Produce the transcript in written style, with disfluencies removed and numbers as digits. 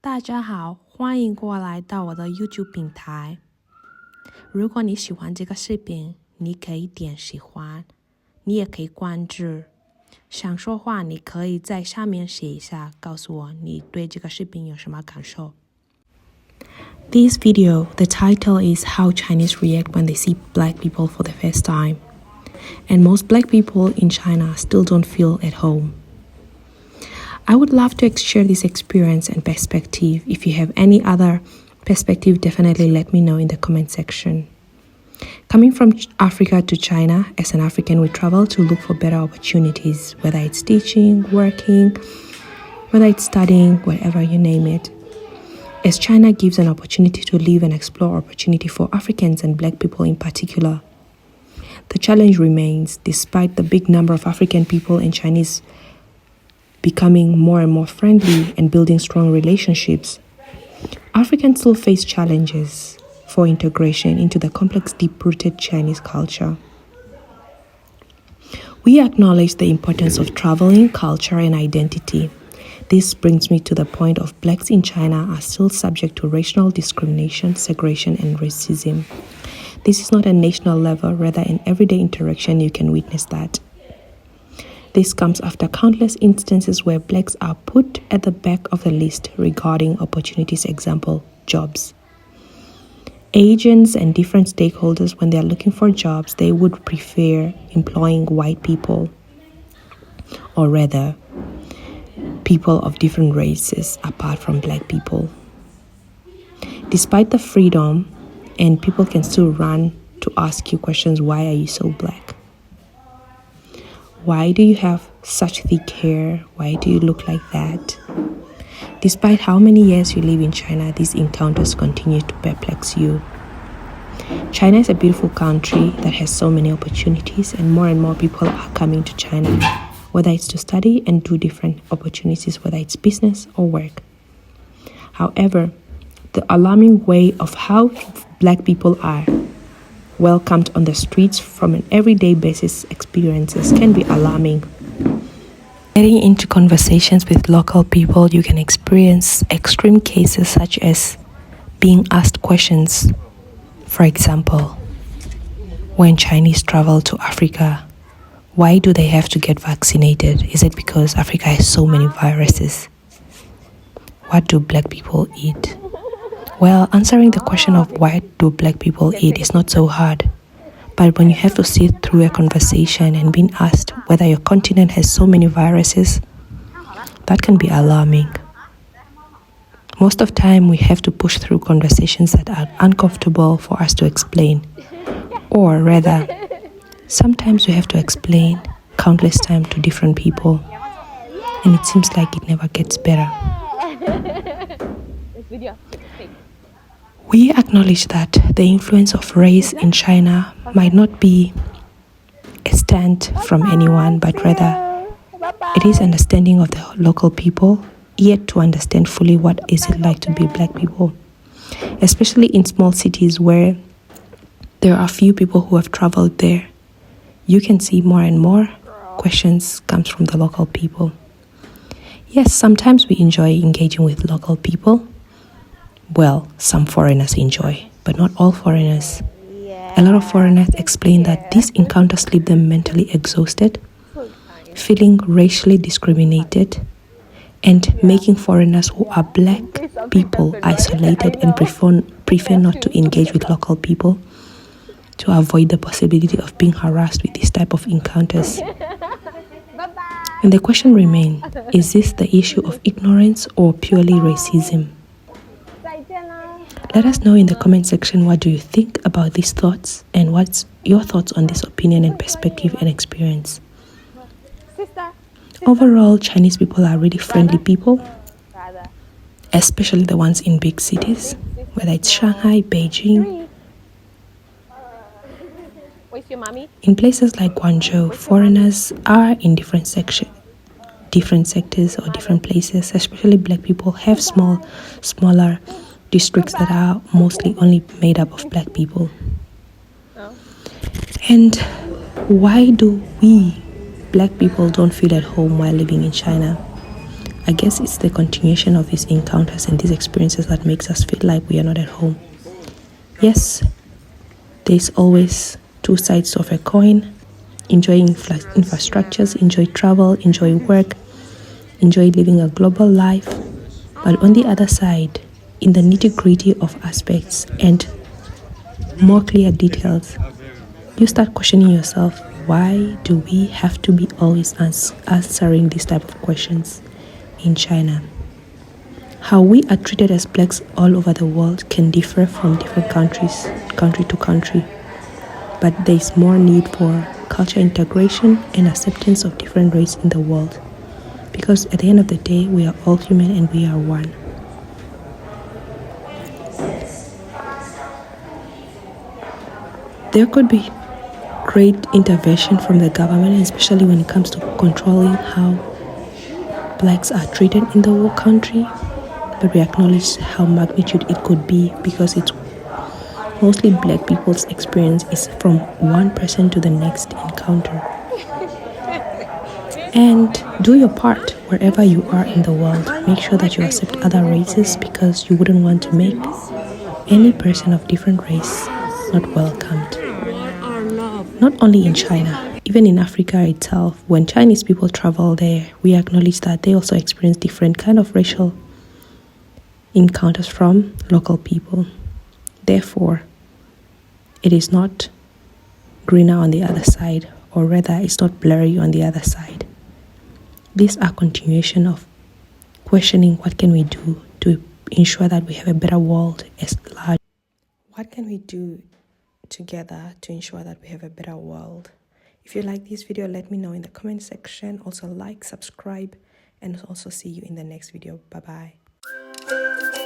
大家好，欢迎过来到我的 YouTube 平台。如果你喜欢这个视频，你可以点喜欢，你也可以关注。想说话，你可以在下面写一下，告诉我你对这个视频有什么感受。This video, the title is How Chinese React When They See Black People for the First Time. And most black people in China still don't feel at home. I would love to share this experience and perspective. If you have any other perspective, definitely let me know in the comment section. Coming from Africa to China, as an African, we travel to look for better opportunities, whether it's teaching, working, whether it's studying, whatever you name it. As China gives an opportunity to live and explore opportunity for Africans and black people in particular, the challenge remains, despite the big number of African people and Chinese becoming more and more friendly and building strong relationships, Africans still face challenges for integration into the complex, deep-rooted Chinese culture. We acknowledge the importance of traveling, culture, and identity. This brings me to the point of blacks in China are still subject to racial discrimination, segregation, and racism. This is not a national level, rather in everyday interaction you can witness that. This comes after countless instances where blacks are put at the back of the list regarding opportunities, example, jobs. Agents and different stakeholders, when they are looking for jobs, they would prefer employing white people, or rather, people of different races apart from black people. Despite the freedom, and people can still run to ask you questions, why are you so black? Why do you have such thick hair? Why do you look like that? Despite how many years you live in China, these encounters continue to perplex you. China is a beautiful country that has so many opportunities, and more people are coming to China, whether it's to study and do different opportunities, whether it's business or work. However, the alarming way of how black people are welcomed on the streets from an everyday basis experiences can be alarming. Getting into conversations with local people, you can experience extreme cases such as being asked questions. For example, when Chinese travel to Africa, why do they have to get vaccinated? Is it because Africa has so many viruses? What do black people eat? Well, answering the question of why do black people eat is not so hard. But when you have to sit through a conversation and being asked whether your continent has so many viruses, that can be alarming. Most of the time, we have to push through conversations that are uncomfortable for us to explain. Or rather, sometimes we have to explain countless times to different people. And it seems like it never gets better. We acknowledge that the influence of race in China might not be a stand from anyone, but rather it is understanding of the local people, yet to understand fully what is it like to be black people, especially in small cities where there are few people who have traveled there. You can see more and more questions comes from the local people. Yes, sometimes we enjoy engaging with local people. Well, some foreigners enjoy, but not all foreigners. A lot of foreigners explain that these encounters leave them mentally exhausted, feeling racially discriminated, and making foreigners who are black people isolated and prefer not to engage with local people to avoid the possibility of being harassed with this type of encounters. And the question remains, is this the issue of ignorance or purely racism? Let us know in the comment section what do you think about these thoughts and what's your thoughts on this opinion and perspective and experience. Overall, Chinese people are really friendly people, especially the ones in big cities, whether it's Shanghai, Beijing. In places like Guangzhou, foreigners are in different sectors or different places, especially black people have smaller districts that are mostly only made up of black people. And why do we black people don't feel at home while living in China? I guess it's the continuation of these encounters and these experiences that makes us feel like we are not at home. Yes, there's always two sides of a coin. Enjoy infrastructures, enjoy travel, enjoy work, enjoy living a global life. But on the other side, in the nitty-gritty of aspects and more clear details, you start questioning yourself, why do we have to be always answering these type of questions in China? How we are treated as blacks all over the world can differ from different countries, country to country. But there is more need for culture integration and acceptance of different races in the world. Because at the end of the day, we are all human and we are one. There could be great intervention from the government, especially when it comes to controlling how blacks are treated in the whole country. But we acknowledge how magnitude it could be, because it's mostly black people's experience is from one person to the next encounter. And do your part wherever you are in the world. Make sure that you accept other races, because you wouldn't want to make any person of different race not welcomed. Not only in China, even in Africa itself, when Chinese people travel there, we acknowledge that they also experience different kind of racial encounters from local people. Therefore, it is not greener on the other side, or rather, it's not blurry on the other side. These are continuation of questioning what can we do to ensure that we have a better world as large. What can we do together to ensure that we have a better world? If you like this video, let me know in the comment section. Also like, subscribe, and also see you in the next video. Bye bye.